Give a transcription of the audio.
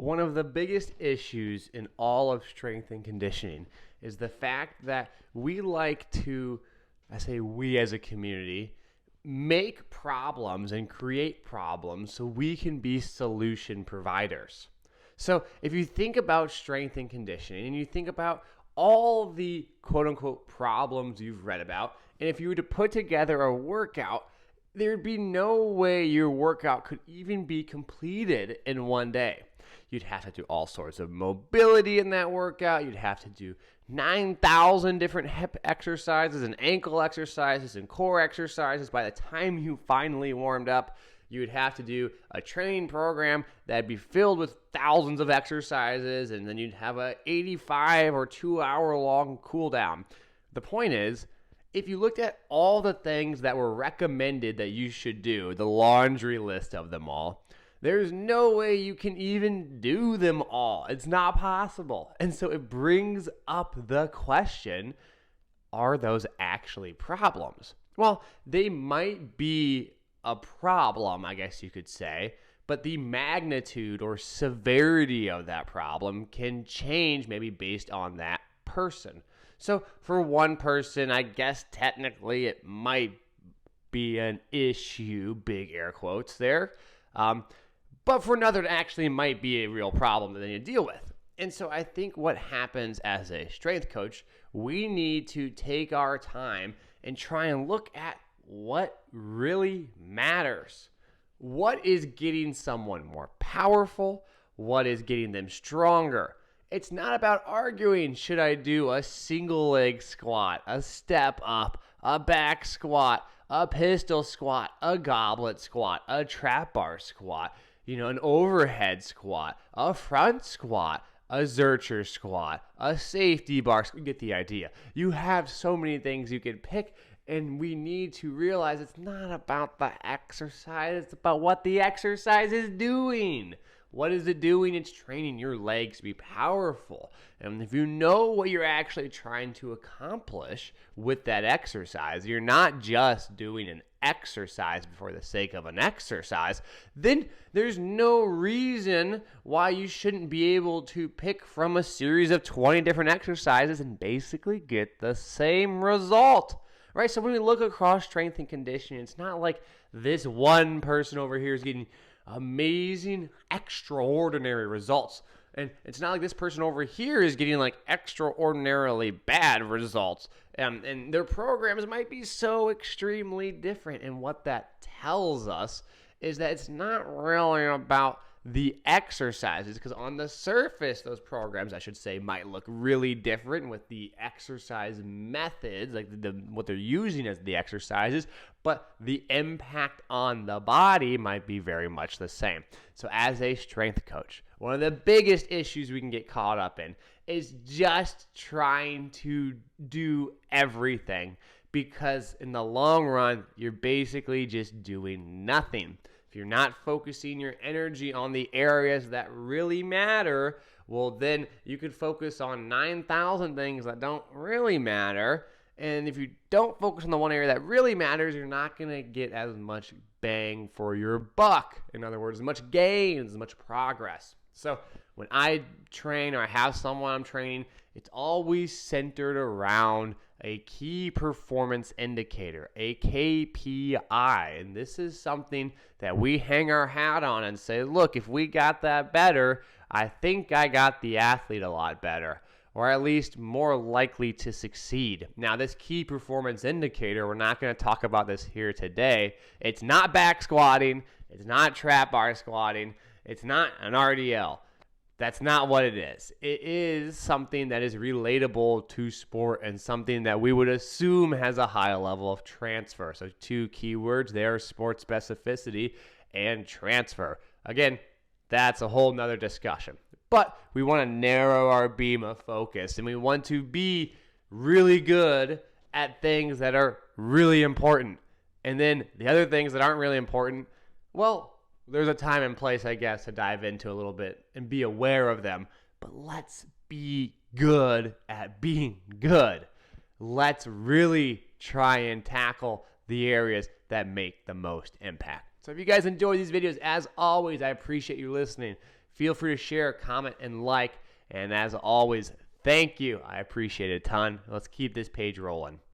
One of the biggest issues in all of strength and conditioning is the fact that we like to, I say we as a community, make problems and create problems so we can be solution providers. So if you think about strength and conditioning and you think about all the quote unquote problems you've read about, and if you were to put together a workout, there'd be no way your workout could even be completed in one day. You'd have to do all sorts of mobility in that workout. You'd have to do 9,000 different hip exercises and ankle exercises and core exercises. By the time you finally warmed up, you would have to do a training program that'd be filled with thousands of exercises, and then you'd have a 85 or 2 hour long cool down. The point is, if you looked at all the things that were recommended that you should do, the laundry list of them all, there's no way you can even do them all. It's not possible. And so it brings up the question, are those actually problems? Well, they might be a problem, I guess you could say, but the magnitude or severity of that problem can change maybe based on that person. So for one person, I guess technically it might be an issue, big air quotes there. But for another, it actually might be a real problem that they need to deal with. And so I think what happens as a strength coach, we need to take our time and try and look at what really matters. What is getting someone more powerful? What is getting them stronger? It's not about arguing, should I do a single leg squat, a step up, a back squat, a pistol squat, a goblet squat, a trap bar squat, an overhead squat, a front squat, a Zercher squat, a safety bar. You get the idea. You have so many things you could pick, and we need to realize it's not about the exercise. It's about what the exercise is doing. What is it doing? It's training your legs to be powerful. And if you know what you're actually trying to accomplish with that exercise, you're not just doing an exercise for the sake of an exercise, then there's no reason why you shouldn't be able to pick from a series of 20 different exercises and basically get the same result. Right? So when we look across strength and conditioning, it's not like this one person over here is getting amazing, extraordinary results. And it's not like this person over here is getting like extraordinarily bad results. And their programs might be so extremely different. And what that tells us is that it's not really about the exercises, because on the surface, those programs, I should say, might look really different with the exercise methods, like what they're using as the exercises, but the impact on the body might be very much the same. So as a strength coach, one of the biggest issues we can get caught up in is just trying to do everything, because in the long run, you're basically just doing nothing. If you're not focusing your energy on the areas that really matter, well, then you could focus on 9,000 things that don't really matter. And if you don't focus on the one area that really matters, you're not going to get as much bang for your buck. In other words, as much gains, as much progress. So when I train or I have someone I'm training, it's always centered around a key performance indicator, a KPI. And this is something that we hang our hat on and say, look, if we got that better, I think I got the athlete a lot better, or at least more likely to succeed. Now, this key performance indicator, we're not going to talk about this here today. It's not back squatting. It's not trap bar squatting. It's not an RDL. That's not what it is. It is something that is relatable to sport and something that we would assume has a high level of transfer. So two keywords there, sport specificity and transfer. Again, that's a whole nother discussion. But we want to narrow our beam of focus, and we want to be really good at things that are really important. And then the other things that aren't really important, well, there's a time and place, I guess, to dive into a little bit and be aware of them. But let's be good at being good. Let's really try and tackle the areas that make the most impact. So if you guys enjoy these videos, as always, I appreciate you listening. Feel free to share, comment, and like. And as always, thank you. I appreciate it a ton. Let's keep this page rolling.